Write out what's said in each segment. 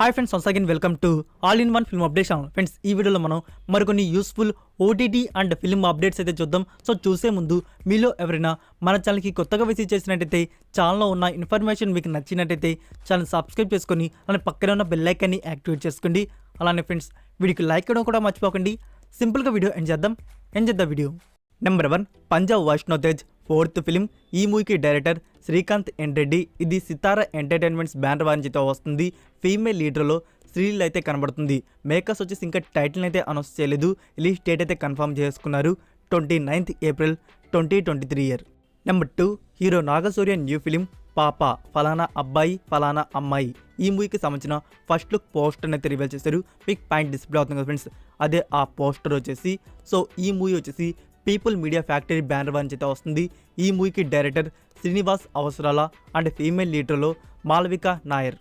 Hi friends, once again welcome to all in one film update channel. Friends, ఈ వీడియోలో మనం మరికొన్ని useful OTT and film updates అయితే చూద్దాం. సో చూసే ముందు మీలో ఎవరైనా మన ఛానల్కి కొత్తగా విజిట్ చేసినట్టయితే ఛానల్లో ఉన్న ఇన్ఫర్మేషన్ మీకు నచ్చినట్టయితే ఛానల్ సబ్స్క్రైబ్ చేసుకొని అలానే పక్కనే ఉన్న బెల్ ఐకాన్ని యాక్టివేట్ చేసుకోండి. అలానే ఫ్రెండ్స్, వీడియోకి లైక్ చేయడం కూడా మర్చిపోకండి. సింపుల్గా వీడియో ఎండ్ చేద్దాం video. Number 1, Panja Vaishnav Tej 4th film. ఈ మూవీకి డైరెక్టర్ శ్రీకాంత్ ఎన్ రెడ్డి. ఇది సితారా ఎంటర్టైన్మెంట్స్ బ్యానర్ వారితో వస్తుంది. ఫీమేల్ లీడర్లో శ్రీలీల అయితే కనబడుతుంది. మేకర్స్ వచ్చేసి ఇంకా టైటిల్ అయితే అనౌన్స్ చేయలేదు. రిలీజ్ డేట్ అయితే కన్ఫర్మ్ చేసుకున్నారు 29th April 2023 year. Number 2, hero Naga Shaurya new film పాప ఫలానా అబ్బాయి ఫలానా అమ్మాయి. ఈ మూవీకి సంబంధించిన ఫస్ట్ లుక్ పోస్టర్ అయితే రివీల్ చేశారు. పిక్ పాయింట్ డిస్ప్లే అవుతుంది కదా ఫ్రెండ్స్, అదే ఆ పోస్టర్ వచ్చేసి. సో ఈ మూవీ వచ్చేసి పీపుల్ మీడియా ఫ్యాక్టరీ బ్యానర్ వారి చేత వస్తుంది. ఈ మూవీకి director Srinivas Avasarala and female లీడర్లో మాళవిక నాయర్.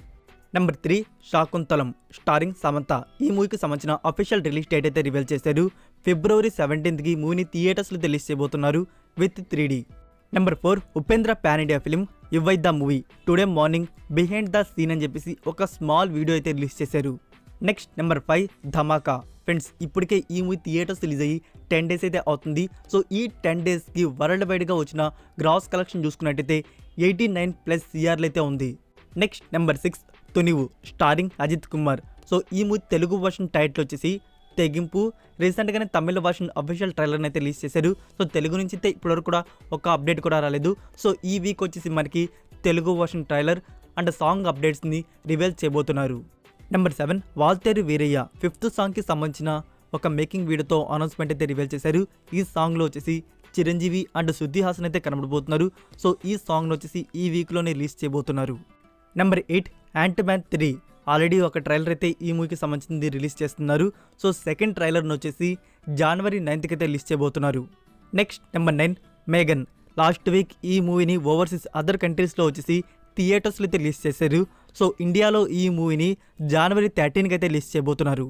Number 3, Shaakuntalam starring Samantha. ఈ మూవీకి సంబంధించిన అఫీషియల్ రిలీజ్ డేట్ అయితే రివీల్ చేశారు. February 17th మూవీని థియేటర్స్లో రిలీజ్ చేయబోతున్నారు with 3D. Number 4, Upendra pan India film UI the movie today morning behind the scene అని చెప్పేసి ఒక స్మాల్ వీడియో అయితే రిలీజ్ చేశారు. Next number 5, Dhamaka. ఫ్రెండ్స్, ఇప్పటికే ఈ మూవీ థియేటర్స్ రిలీజ్ అయ్యి 10 days అయితే అవుతుంది. సో ఈ 10 daysకి వరల్డ్ వైడ్గా వచ్చిన గ్రాస్ కలెక్షన్ చూసుకున్నట్టయితే 89+ CR అయితే ఉంది. Next number 6, Thunivu starring Ajith Kumar. So ఈ మూవీ తెలుగు వర్షన్ టైటిల్ వచ్చేసి తెగింపు. రీసెంట్గానే తమిళ వర్షన్ అఫీషియల్ ట్రైలర్ని అయితే రిలీజ్ చేశారు. సో తెలుగు నుంచి అయితే ఇప్పటివరకు కూడా ఒక అప్డేట్ కూడా రాలేదు. సో ఈ వీక్ వచ్చేసి మనకి Telugu version trailer and song అప్డేట్స్ని రివీల్ చేయబోతున్నారు. నెంబర్ 7, వాల్తేరు వీరయ్య 5th సాంగ్కి సంబంధించిన ఒక మేకింగ్ వీడియోతో అనౌన్స్మెంట్ అయితే రివీల్ చేశారు. ఈ సాంగ్లో వచ్చేసి చిరంజీవి అండ్ శృతి హాసన్ అయితే కనబడబోతున్నారు. సో ఈ సాంగ్ను వచ్చేసి ఈ వీక్లోనే రిలీజ్ చేయబోతున్నారు. Number 8, Ant-Man 3. ఆల్రెడీ ఒక ట్రైలర్ అయితే ఈ మూవీకి సంబంధించింది రిలీజ్ చేస్తున్నారు. సో సెకండ్ ట్రైలర్ను వచ్చేసి January 9th అయితే రిలీజ్ చేయబోతున్నారు. Next number 9, మేఘన్. లాస్ట్ వీక్ ఈ మూవీని ఓవర్సీస్ అదర్ కంట్రీస్లో వచ్చేసి థియేటర్స్లో అయితే రిలీజ్ చేశారు. సో ఇండియాలో ఈ మూవీని January 13th అయితే రిలీజ్ చేయబోతున్నారు.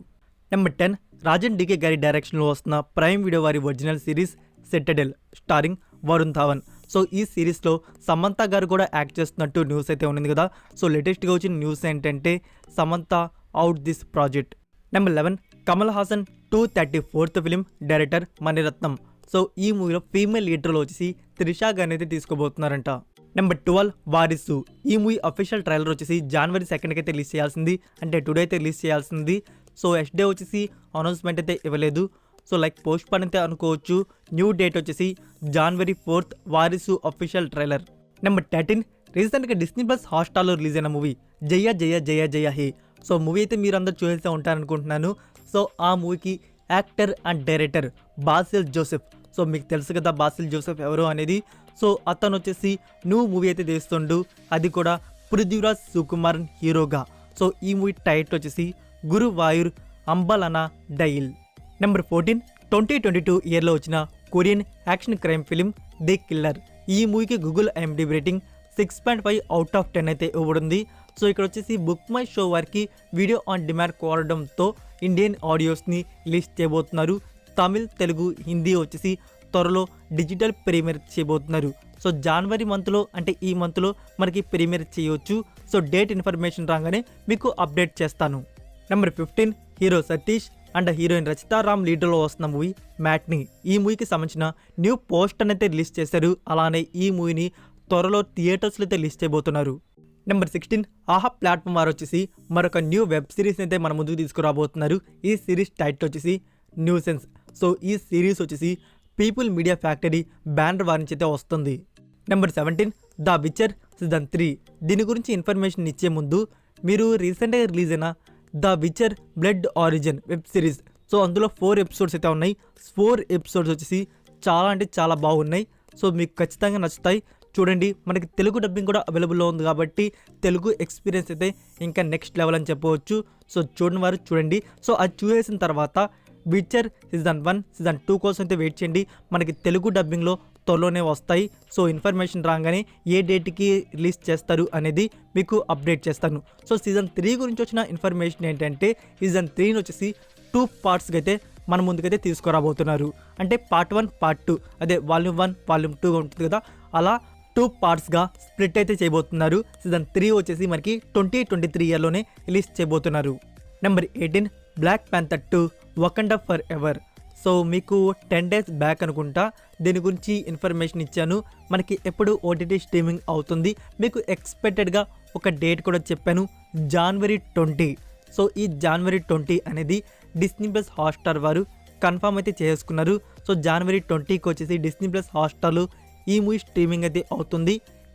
నెంబర్ 10, రాజన్ డికే గారి డైరెక్షన్లో వస్తున్న ప్రైమ్ వీడియో వారి original series citadel starring Varun Dhawan. So ఈ సిరీస్లో సమంత గారు కూడా యాక్ట్ చేస్తున్నట్టు న్యూస్ అయితే ఉంది కదా. సో లేటెస్ట్గా వచ్చిన న్యూస్ ఏంటంటే Samantha out this project. Number 11, Kamal Haasan 234th film director Mani Ratnam. So ఈ మూవీలో ఫీమేల్ లీడర్లో వచ్చేసి త్రిషా గారిని అయితే తీసుకోబోతున్నారంట. నెంబర్ 12, వారిసు. ఈ మూవీ అఫీషియల్ ట్రైలర్ వచ్చేసి January 2nd అయితే రిలీజ్ చేయాల్సింది, అంటే టుడే అయితే రిలీజ్ చేయాల్సింది. సో డే వచ్చేసి అనౌన్స్మెంట్ అయితే ఇవ్వలేదు. సో పోస్ట్ పోన్ అయితే అనుకోవచ్చు. న్యూ డేట్ వచ్చేసి January 4th Varisu official trailer. Number 13, రీసెంట్గా Disney+ హాట్స్టార్లో రిలీజ్ అయిన మూవీ జయ జయ జయ జయ హే. సో మూవీ అయితే మీరు అందరూ చూసే ఉంటారనుకుంటున్నాను. సో ఆ మూవీకి actor and director Basil Joseph. So మీకు తెలుసు కదా బాసిల్ జోసెఫ్ ఎవరు అనేది. సో అతను వచ్చేసి న్యూ మూవీ అయితే తీస్తుండు, అది కూడా పృథ్వీరాజ్ సుకుమారన్ హీరోగా. సో ఈ మూవీ టైటిల్ వచ్చేసి గురువాయూర్ అంబలనా డైల్. నెంబర్ 14, 2022 ఇయర్లో వచ్చిన Korean action crime film the killer. ఈ మూవీకి గూగుల్ IMDb రేటింగ్ 6.5/10 అయితే ఇవ్వబడింది. సో ఇక్కడ వచ్చేసి బుక్ మై షో వారికి వీడియో ఆన్ డిమాండ్ కోరడంతో ఇండియన్ ఆడియోస్ని రిలీజ్ చేయబోతున్నారు. తమిళ్, తెలుగు, హిందీ వచ్చేసి త్వరలో డిజిటల్ ప్రీమియర్ చేయబోతున్నారు. సో January మంత్లో, అంటే ఈ మంత్లో మనకి ప్రీమియర్ చేయవచ్చు. సో డేట్ ఇన్ఫర్మేషన్ రాగానే మీకు అప్డేట్ చేస్తాను. Number 15, hero Satish and heroine Rachita Ram లీడర్లో వస్తున్న మూవీ మ్యాట్నీ. ఈ మూవీకి సంబంధించిన న్యూ పోస్టర్ అయితే రిలీజ్ చేశారు. అలానే ఈ మూవీని త్వరలో థియేటర్స్లో అయితే రిలీజ్ చేయబోతున్నారు. నెంబర్ 16, ఆహా ప్లాట్ఫామ్ వారు వచ్చేసి మరొక న్యూ వెబ్ సిరీస్ అయితే మన ముందుకు తీసుకురాబోతున్నారు. ఈ సిరీస్ టైటిల్ వచ్చేసి న్యూసెన్స్. సో ఈ సిరీస్ వచ్చేసి పీపుల్ మీడియా ఫ్యాక్టరీ బ్యానర్ వారి నుంచి అయితే వస్తుంది. Number 17, the విచర్ season 3. దీని గురించి ఇన్ఫర్మేషన్ ఇచ్చే ముందు మీరు రీసెంట్గా రిలీజ్ అయిన the విచర్ blood origin web series. So అందులో 4 episodes అయితే ఉన్నాయి. 4 episodes వచ్చేసి చాలా అంటే చాలా బాగున్నాయి. సో మీకు ఖచ్చితంగా నచ్చుతాయి, చూడండి. మనకి తెలుగు డబ్బింగ్ కూడా అవైలబుల్లో ఉంది కాబట్టి తెలుగు ఎక్స్పీరియన్స్ అయితే ఇంకా నెక్స్ట్ లెవెల్ అని చెప్పవచ్చు. సో చూడని వారు చూడండి. సో అది చూసేసిన తర్వాత విచర్ సీజన్ 1, సీజన్ 2 కోసం అయితే వెయిట్ చేయండి. మనకి తెలుగు డబ్బింగ్లో త్వరలోనే వస్తాయి. సో ఇన్ఫర్మేషన్ రాగానే ఏ డేట్కి రిలీజ్ చేస్తారు అనేది మీకు అప్డేట్ చేస్తాను. సో సీజన్ 3 గురించి వచ్చిన ఇన్ఫర్మేషన్ ఏంటంటే సీజన్ 3 వచ్చేసి 2 partsగా అయితే మన ముందుకైతే తీసుకురాబోతున్నారు. అంటే part 1, part 2, అదే Volume 1, Volume 2 ఉంటుంది కదా, అలా 2 పార్ట్స్గా స్ప్లిట్ అయితే చేయబోతున్నారు. సీజన్ 3 వచ్చేసి మనకి 2023 ఇయర్లోనే రిలీజ్ చేయబోతున్నారు. Number 18 Black Panther 2 Wakanda Forever. So మీకు 10 days బ్యాక్ అనుకుంటా దీని గురించి ఇన్ఫర్మేషన్ ఇచ్చాను. మనకి ఎప్పుడు ఓటీటీ స్ట్రీమింగ్ అవుతుంది, మీకు ఎక్స్పెక్టెడ్గా ఒక డేట్ కూడా చెప్పాను, January 20. సో ఈ January 20 అనేది డిస్నీ ప్లస్ హాట్స్టార్ వారు కన్ఫర్మ్ అయితే చేసుకున్నారు. సో January 20కి వచ్చేసి డిస్నీ ప్లస్ హాట్స్టార్లో ఈ మూవీ స్ట్రీమింగ్ అయితే అవుతుంది.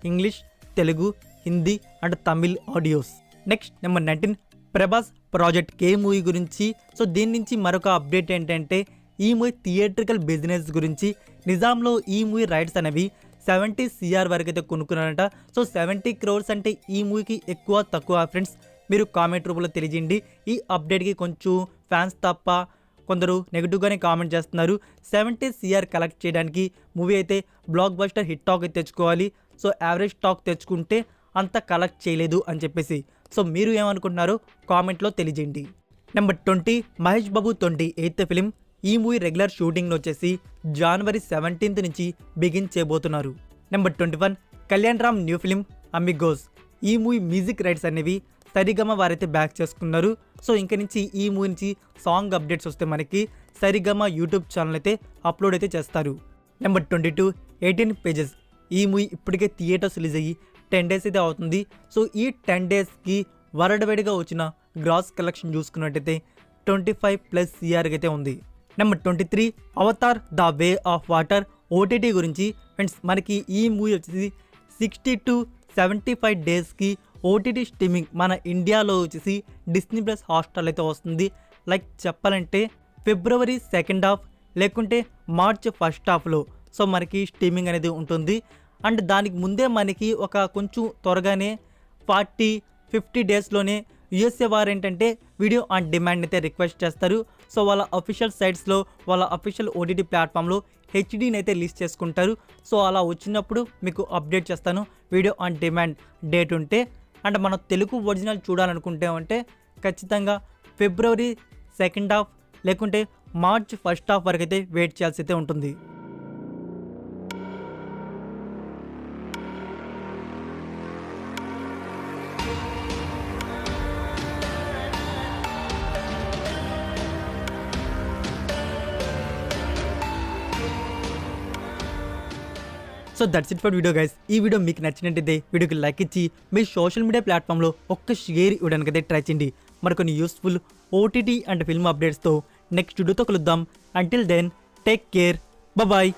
English, Telugu, Hindi and Tamil audios. Next number 19 Prabhas project K movie గురించి. సో దీని నుంచి మరొక అప్డేట్ ఏంటంటే ఈ మూవీ థియేట్రికల్ బిజినెస్ గురించి. నిజాంలో ఈ మూవీ రైట్స్ అనేవి 70 CR వరకు అయితే కొనుక్కున్నారంట. సో 70 crores అంటే ఈ మూవీకి ఎక్కువ తక్కువ ఫ్రెండ్స్ మీరు కామెంట్ రూపంలో తెలియజేయండి. ఈ అప్డేట్కి కొంచెం ఫ్యాన్స్ తప్ప కొందరు నెగిటివ్గానే కామెంట్ చేస్తున్నారు. 70 CR కలెక్ట్ చేయడానికి మూవీ అయితే బ్లాక్ బస్టర్ హిట్ టాక్ తెచ్చుకోవాలి. సో యావరేజ్ టాక్ తెచ్చుకుంటే అంత కలెక్ట్ చేయలేదు అని చెప్పేసి. సో మీరు ఏమనుకుంటున్నారో కామెంట్లో తెలియజేయండి. Number 20 Mahesh Babu 28th film. ఈ మూవీ రెగ్యులర్ షూటింగ్ వచ్చేసి January 17th నుంచి బిగిన్ చేయబోతున్నారు. Number 21 Kalyan Ram new film Amigos. ఈ మూవీ మ్యూజిక్ రైట్స్ అనేవి సరిగమ వారైతే బ్యాక్ చేసుకున్నారు. సో ఇంక నుంచి ఈ మూవీ నుంచి సాంగ్ అప్డేట్స్ వస్తే మనకి సరిగమ యూట్యూబ్ ఛానల్ అయితే అప్లోడ్ అయితే చేస్తారు. Number 22 18 pages. ఈ మూవీ ఇప్పటికే థియేటర్స్ రిలీజ్ అయ్యి 10 days అయితే అవుతుంది. సో ఈ 10 daysకి వరల్డ్ వైడ్గా వచ్చిన గ్రాస్ కలెక్షన్ చూసుకున్నట్టయితే 25+ CR అయితే ఉంది. Number 23 Avatar the way of water OTT గురించి. ఫ్రెండ్స్ మనకి ఈ మూవీ వచ్చేసి 60 to 75 daysకి ఓటీటీ స్ట్రీమింగ్ మన ఇండియాలో వచ్చేసి డిస్నీ ప్లస్ హాట్స్టార్ అయితే వస్తుంది. లైక్ చెప్పాలంటే February 2nd లేకుంటే March 1st సో మనకి స్ట్రీమింగ్ అనేది ఉంటుంది. అండ్ దానికి ముందే మనకి ఒక కొంచెం త్వరగానే 40-50 daysలోనే యూఎస్ఏ వారు ఏంటంటే వీడియో ఆన్ డిమాండ్ అయితే రిక్వెస్ట్ చేస్తారు. సో వాళ్ళ అఫీషియల్ సైట్స్లో వాళ్ళ అఫీషియల్ ఓటీటీ ప్లాట్ఫామ్లో హెచ్డీని అయితే రిలీజ్ చేసుకుంటారు. సో అలా వచ్చినప్పుడు మీకు అప్డేట్ చేస్తాను వీడియో ఆన్ డిమాండ్ డేట్ ఉంటే. అండ్ మనం తెలుగు ఒరిజినల్ చూడాలనుకుంటే అంటే ఖచ్చితంగా February 2nd లేకుంటే March 1st వరకు అయితే వెయిట్ చేయాల్సి అయితే ఉంటుంది. So that's it for video guys. ఈ వీడియో మీకు నచ్చినట్టయితే వీడియోకి లైక్ ఇచ్చి మీ సోషల్ మీడియా ప్లాట్ఫామ్లో ఒక్క షేర్ ఇవ్వడానికి అయితే ట్రై చేయండి. మరికొన్ని యూస్ఫుల్ ఓటీటీ అండ్ ఫిల్మ్ అప్డేట్స్తో నెక్స్ట్ వీడియోతో కలుద్దాం. Until then take care, bye.